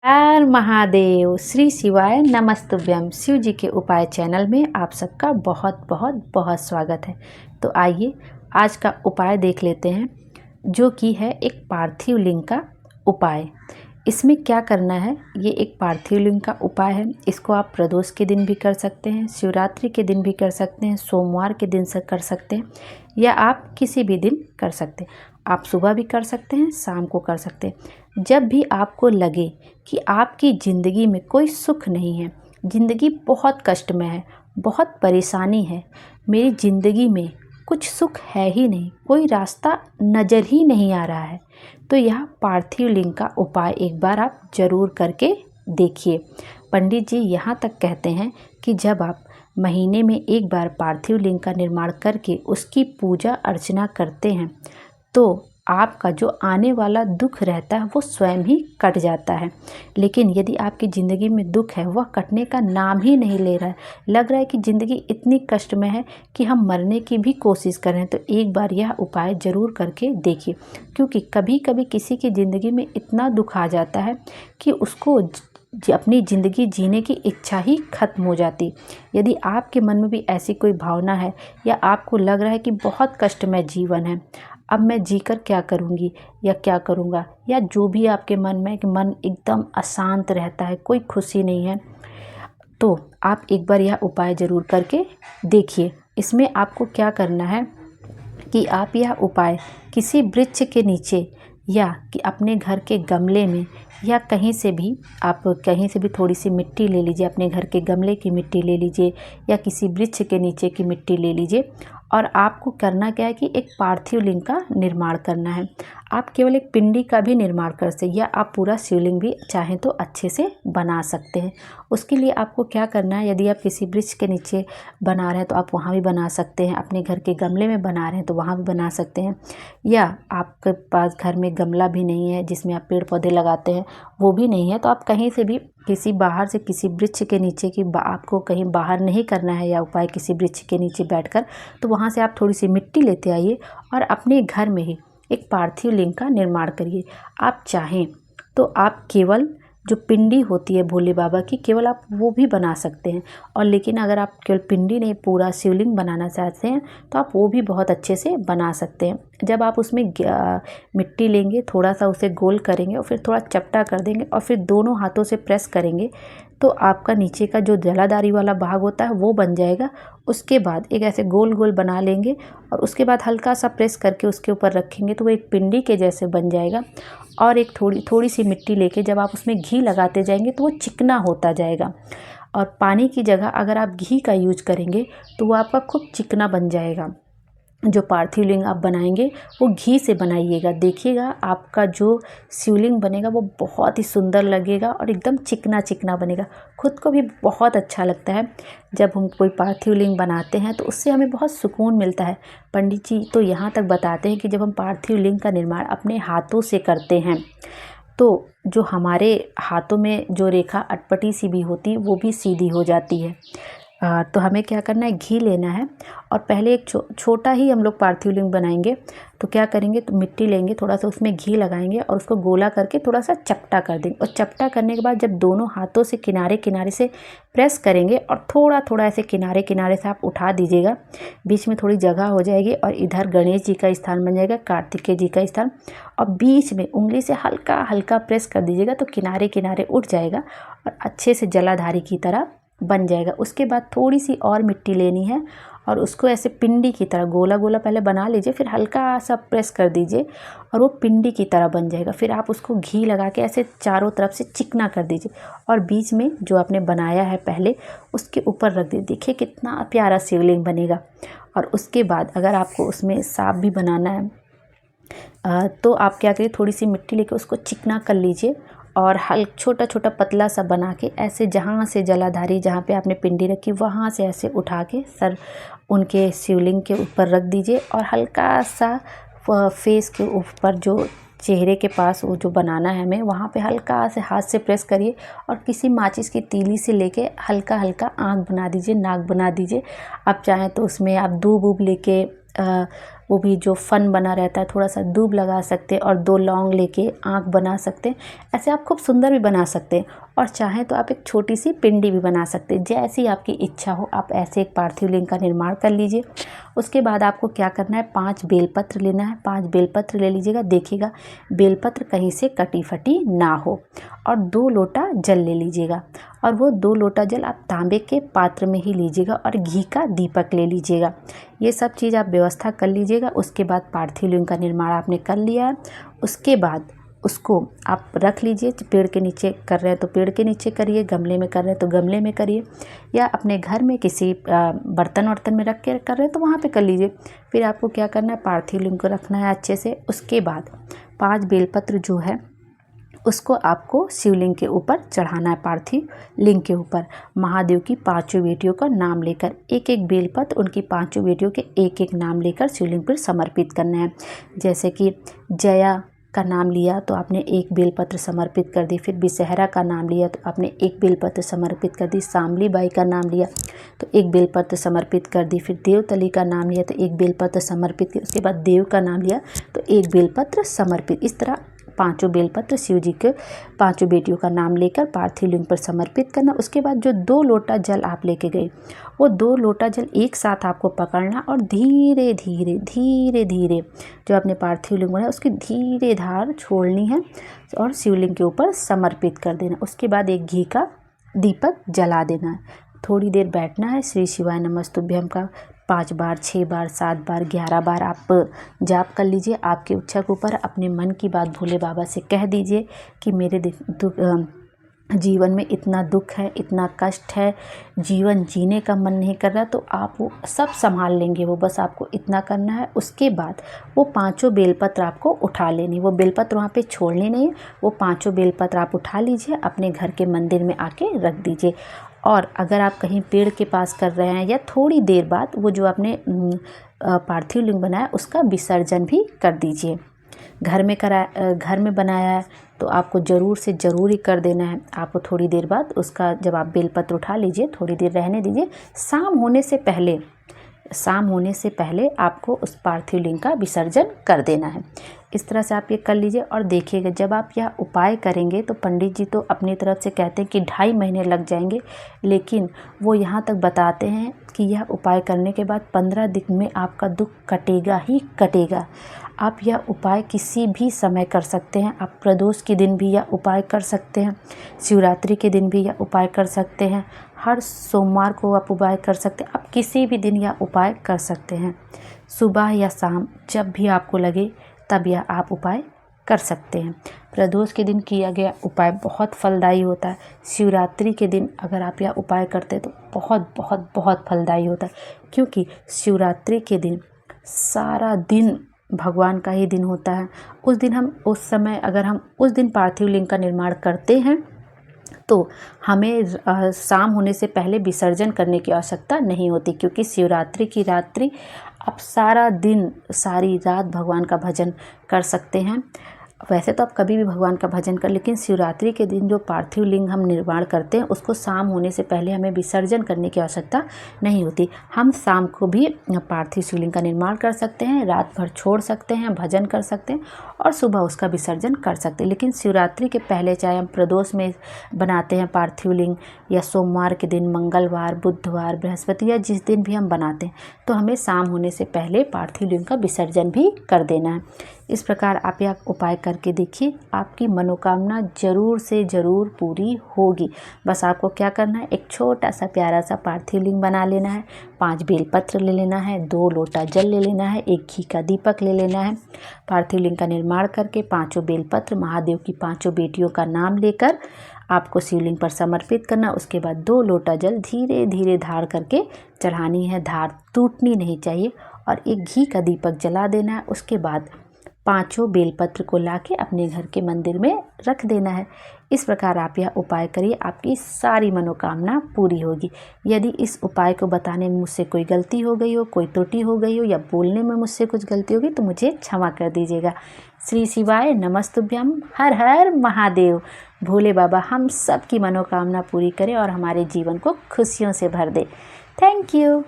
हर महादेव, श्री शिवाय नमस्तुभ्यम। शिव जी के उपाय चैनल में आप सबका बहुत बहुत बहुत स्वागत है। तो आइए आज का उपाय देख लेते हैं, जो कि है एक पार्थिव लिंग का उपाय। इसमें क्या करना है, ये एक पार्थिव लिंग का उपाय है। इसको आप प्रदोष के दिन भी कर सकते हैं, शिवरात्रि के दिन भी कर सकते हैं, सोमवार के दिन से कर सकते हैं, या आप किसी भी दिन कर सकते हैं। आप सुबह भी कर सकते हैं, शाम को कर सकते हैं। जब भी आपको लगे कि आपकी ज़िंदगी में कोई सुख नहीं है, ज़िंदगी बहुत कष्ट में है, बहुत परेशानी है, मेरी ज़िंदगी में कुछ सुख है ही नहीं, कोई रास्ता नज़र ही नहीं आ रहा है, तो यह पार्थिव लिंग का उपाय एक बार आप ज़रूर करके देखिए। पंडित जी यहाँ तक कहते हैं कि जब आप महीने में एक बार पार्थिव लिंग का निर्माण करके उसकी पूजा अर्चना करते हैं, तो आपका जो आने वाला दुख रहता है वो स्वयं ही कट जाता है। लेकिन यदि आपकी ज़िंदगी में दुख है, वह कटने का नाम ही नहीं ले रहा है, लग रहा है कि ज़िंदगी इतनी कष्ट में है कि हम मरने की भी कोशिश कर रहे हैं, तो एक बार यह उपाय ज़रूर करके देखिए। क्योंकि कभी कभी किसी की ज़िंदगी में इतना दुख आ जाता है कि उसको अपनी ज़िंदगी जीने की इच्छा ही खत्म हो जाती। यदि आपके मन में भी ऐसी कोई भावना है, या आपको लग रहा है कि बहुत कष्टमय जीवन है, अब मैं जीकर क्या करूँगी या क्या करूँगा, या जो भी आपके मन में कि मन एकदम अशांत रहता है, कोई खुशी नहीं है, तो आप एक बार यह उपाय ज़रूर करके देखिए। इसमें आपको क्या करना है कि आप यह उपाय किसी वृक्ष के नीचे, या कि अपने घर के गमले में, या कहीं से भी आप कहीं से भी थोड़ी सी मिट्टी ले लीजिए, अपने घर के गमले की मिट्टी ले लीजिए, या किसी वृक्ष के नीचे की मिट्टी ले लीजिए। और आपको करना क्या है कि एक पार्थिव लिंग का निर्माण करना है। आप केवल एक पिंडी का भी निर्माण कर सकते हैं, या आप पूरा शिवलिंग भी चाहें तो अच्छे से बना सकते हैं। उसके लिए आपको क्या करना है, यदि आप किसी वृक्ष के नीचे बना रहे हैं तो आप वहाँ भी बना सकते हैं, अपने घर के गमले में बना रहे हैं तो वहाँ भी बना सकते हैं, या आपके पास घर में गमला भी नहीं है जिसमें आप पेड़ पौधे लगाते हैं, वो भी नहीं है, तो आप कहीं से भी किसी बाहर से किसी वृक्ष के नीचे की आपको कहीं बाहर नहीं करना है या उपाय किसी वृक्ष के नीचे बैठकर, तो वहाँ से आप थोड़ी सी मिट्टी लेते आइए और अपने घर में ही एक पार्थिव लिंग का निर्माण करिए। आप चाहें तो आप केवल जो पिंडी होती है भोले बाबा की, केवल आप वो भी बना सकते हैं। और लेकिन अगर आप केवल पिंडी नहीं पूरा शिवलिंग बनाना चाहते हैं तो आप वो भी बहुत अच्छे से बना सकते हैं। जब आप उसमें मिट्टी लेंगे, थोड़ा सा उसे गोल करेंगे और फिर थोड़ा चपटा कर देंगे और फिर दोनों हाथों से प्रेस करेंगे, तो आपका नीचे का जो जलाधारी वाला भाग होता है वो बन जाएगा। उसके बाद एक ऐसे गोल गोल बना लेंगे और उसके बाद हल्का सा प्रेस करके उसके ऊपर रखेंगे तो वो एक पिंडी के जैसे बन जाएगा। और एक थोड़ी सी मिट्टी लेके जब आप उसमें घी लगाते जाएंगे तो वो चिकना होता जाएगा। और पानी की जगह अगर आप घी का यूज करेंगे तो वो आपका खूब चिकना बन जाएगा। जो पार्थिव लिंग आप बनाएंगे वो घी से बनाइएगा, देखिएगा आपका जो शिवलिंग बनेगा वो बहुत ही सुंदर लगेगा और एकदम चिकना चिकना बनेगा। खुद को भी बहुत अच्छा लगता है जब हम कोई पार्थिव लिंग बनाते हैं, तो उससे हमें बहुत सुकून मिलता है। पंडित जी तो यहाँ तक बताते हैं कि जब हम पार्थिव लिंग का निर्माण अपने हाथों से करते हैं, तो जो हमारे हाथों में जो रेखा अटपटी सी भी होती है वो भी सीधी हो जाती है। तो हमें क्या करना है, घी लेना है और पहले एक छोटा ही हम लोग पार्थिव लिंग बनाएंगे। तो क्या करेंगे, तो मिट्टी लेंगे, थोड़ा सा उसमें घी लगाएंगे और उसको गोला करके थोड़ा सा चपटा कर देंगे। और चपटा करने के बाद जब दोनों हाथों से किनारे किनारे से प्रेस करेंगे और थोड़ा थोड़ा ऐसे किनारे किनारे से आप उठा दीजिएगा, बीच में थोड़ी जगह हो जाएगी और इधर गणेश जी का स्थान बन जाएगा, कार्तिकेय जी का स्थान, और बीच में उंगली से हल्का हल्का प्रेस कर दीजिएगा तो किनारे किनारे उठ जाएगा और अच्छे से जलाधारी की तरह बन जाएगा। उसके बाद थोड़ी सी और मिट्टी लेनी है और उसको ऐसे पिंडी की तरह गोला गोला पहले बना लीजिए, फिर हल्का सा प्रेस कर दीजिए और वो पिंडी की तरह बन जाएगा। फिर आप उसको घी लगा के ऐसे चारों तरफ से चिकना कर दीजिए और बीच में जो आपने बनाया है पहले उसके ऊपर रख दीजिए। देखिए कितना प्यारा शिवलिंग बनेगा। और उसके बाद अगर आपको उसमें सांप भी बनाना है तो आप क्या करिए, थोड़ी सी मिट्टी लेकर उसको चिकना कर लीजिए और छोटा छोटा पतला सा बना के ऐसे जहाँ से जलाधारी जहाँ पे आपने पिंडी रखी वहाँ से ऐसे उठा के सर उनके शिवलिंग के ऊपर रख दीजिए और हल्का सा फेस के ऊपर जो चेहरे के पास वो जो बनाना है हमें, वहाँ पे हल्का से हाथ से प्रेस करिए और किसी माचिस की तीली से लेके हल्का हल्का आँख बना दीजिए, नाक बना दीजिए। आप चाहें तो उसमें आप दूब लेके वो भी जो फन बना रहता है, थोड़ा सा दूब लगा सकते हैं और 2 लौंग लेके आँख बना सकते हैं। ऐसे आप खूब सुंदर भी बना सकते हैं और चाहें तो आप एक छोटी सी पिंडी भी बना सकते हैं। जैसी आपकी इच्छा हो आप ऐसे एक पार्थिव लिंग का निर्माण कर लीजिए। उसके बाद आपको क्या करना है, 5 बेलपत्र लेना है। 5 बेलपत्र ले लीजिएगा। देखिएगा बेलपत्र कहीं से कटी फटी ना हो। और 2 लोटा जल ले लीजिएगा और वो 2 लोटा जल आप तांबे के पात्र में ही लीजिएगा और घी का दीपक ले लीजिएगा। ये सब चीज़ आप व्यवस्था कर लीजिएगा। उसके बाद पार्थिव लिंग का निर्माण आपने कर लिया है। उसके बाद उसको आप रख लीजिए। पेड़ के नीचे कर रहे हैं तो पेड़ के नीचे करिए, गमले में कर रहे हैं तो गमले में करिए, या अपने घर में किसी बर्तन वर्तन में रख के कर रहे हैं तो वहाँ पे कर लीजिए। फिर आपको क्या करना है, पार्थिव लिंग को रखना है अच्छे से। उसके बाद 5 बेलपत्र जो है उसको आपको शिवलिंग के ऊपर चढ़ाना है। पार्थिव लिंग के ऊपर महादेव की 5 बेटियों का नाम लेकर एक एक बेलपत्र उनकी 5 बेटियों के एक एक नाम लेकर शिवलिंग पर समर्पित करना है। जैसे कि जया का नाम लिया तो आपने 1 बेलपत्र समर्पित कर दी। फिर बिसहरा का नाम लिया तो आपने 1 बेलपत्र समर्पित कर दी। शामली बाई का नाम लिया तो 1 बेलपत्र समर्पित कर दी। फिर देवतली का नाम लिया तो 1 बेलपत्र समर्पित किया। उसके बाद देव का नाम लिया तो 1 बेलपत्र समर्पित। इस तरह 5 बेलपत्र शिव जी के 5 बेटियों का नाम लेकर पार्थिव लिंग पर समर्पित करना। उसके बाद जो 2 लोटा जल आप लेके गए वो 2 लोटा जल एक साथ आपको पकड़ना और धीरे धीरे धीरे धीरे जो आपने पार्थिव लिंग बनाया उसकी धीरे धार छोड़नी है और शिवलिंग के ऊपर समर्पित कर देना। उसके बाद एक घी का दीपक जला देना है। थोड़ी देर बैठना है। श्री शिवाय नमस्तुभ्यम का 5 बार, 6 बार, 7 बार, 11 बार आप जाप कर लीजिए। आपकी इच्छा के ऊपर अपने मन की बात भोले बाबा से कह दीजिए कि मेरे जीवन में इतना दुख है, इतना कष्ट है, जीवन जीने का मन नहीं कर रहा, तो आप वो सब संभाल लेंगे। वो बस आपको इतना करना है। उसके बाद वो 5 बेलपत्र आपको उठा लेनी। वो बेलपत्र वहाँ पे छोड़नी नहीं। वो 5 बेलपत्र आप उठा लीजिए, अपने घर के मंदिर में आके रख दीजिए। और अगर आप कहीं पेड़ के पास कर रहे हैं या थोड़ी देर बाद वो जो आपने पार्थिव लिंग बनाया उसका विसर्जन भी कर दीजिए। घर में बनाया है तो आपको ज़रूर से ज़रूर ही कर देना है। आपको थोड़ी देर बाद उसका जब आप बेलपत्र उठा लीजिए, थोड़ी देर रहने दीजिए। शाम होने से पहले आपको उस पार्थिव लिंग का विसर्जन कर देना है। इस तरह से आप ये कर लीजिए और देखिएगा जब आप यह उपाय करेंगे तो पंडित जी तो अपनी तरफ से कहते हैं कि 2.5 महीने लग जाएंगे, लेकिन वो यहाँ तक बताते हैं कि यह उपाय करने के बाद 15 दिन में आपका दुख कटेगा ही कटेगा। आप यह उपाय किसी भी समय कर सकते हैं। आप प्रदोष के दिन भी यह उपाय कर सकते हैं, शिवरात्रि के दिन भी यह उपाय कर सकते हैं, हर सोमवार को आप उपाय कर सकते हैं। आप किसी भी दिन यह उपाय कर सकते हैं, सुबह या शाम जब भी आपको लगे तब यह आप उपाय कर सकते हैं। प्रदोष के दिन किया गया उपाय बहुत फलदायी होता है। शिवरात्रि के दिन अगर आप यह उपाय करते हैं तो बहुत बहुत बहुत फलदायी होता है, क्योंकि शिवरात्रि के दिन सारा दिन भगवान का ही दिन होता है। उस दिन अगर हम उस दिन पार्थिव लिंग का निर्माण करते हैं तो हमें शाम होने से पहले विसर्जन करने की आवश्यकता नहीं होती, क्योंकि शिवरात्रि की रात्रि आप सारा दिन सारी रात भगवान का भजन कर सकते हैं। वैसे तो आप कभी भी भगवान का भजन कर, लेकिन शिवरात्रि के दिन जो पार्थिव लिंग हम निर्माण करते हैं उसको शाम होने से पहले हमें विसर्जन करने की आवश्यकता नहीं होती। हम शाम को भी पार्थिव शिवलिंग का निर्माण कर सकते हैं, रात भर छोड़ सकते हैं, भजन कर सकते हैं और सुबह उसका विसर्जन कर सकते हैं। लेकिन शिवरात्रि के पहले चाहे हम प्रदोष में बनाते हैं पार्थिव लिंग या सोमवार के दिन, मंगलवार, बुधवार, बृहस्पति या जिस दिन भी हम बनाते हैं, तो हमें शाम होने से पहले पार्थिव लिंग का विसर्जन भी कर देना है। इस प्रकार आप यह उपाय करके देखिए, आपकी मनोकामना ज़रूर से ज़रूर पूरी होगी। बस आपको क्या करना है, एक छोटा सा प्यारा सा पार्थिव लिंग बना लेना है, 5 बेलपत्र ले लेना है, 2 लोटा जल ले लेना है, 1 घी का दीपक ले लेना है। पार्थिव लिंग का निर्माण करके 5 बेलपत्र महादेव की 5 बेटियों का नाम लेकर आपको शिवलिंग पर समर्पित करना। उसके बाद 2 लोटा जल धीरे धीरे धार करके चढ़ानी है। धार टूटनी नहीं चाहिए और एक घी का दीपक जला देना है। उसके बाद 5 बेलपत्र को लाके अपने घर के मंदिर में रख देना है। इस प्रकार आप यह उपाय करिए, आपकी सारी मनोकामना पूरी होगी। यदि इस उपाय को बताने में मुझसे कोई गलती हो गई हो, कोई त्रुटि हो गई हो या बोलने में मुझसे कुछ गलती होगी तो मुझे क्षमा कर दीजिएगा। श्री शिवाय नमस्तुभ्यम। हर हर महादेव। भोले बाबा हम सब की मनोकामना पूरी करें और हमारे जीवन को खुशियों से भर दे। Thank you.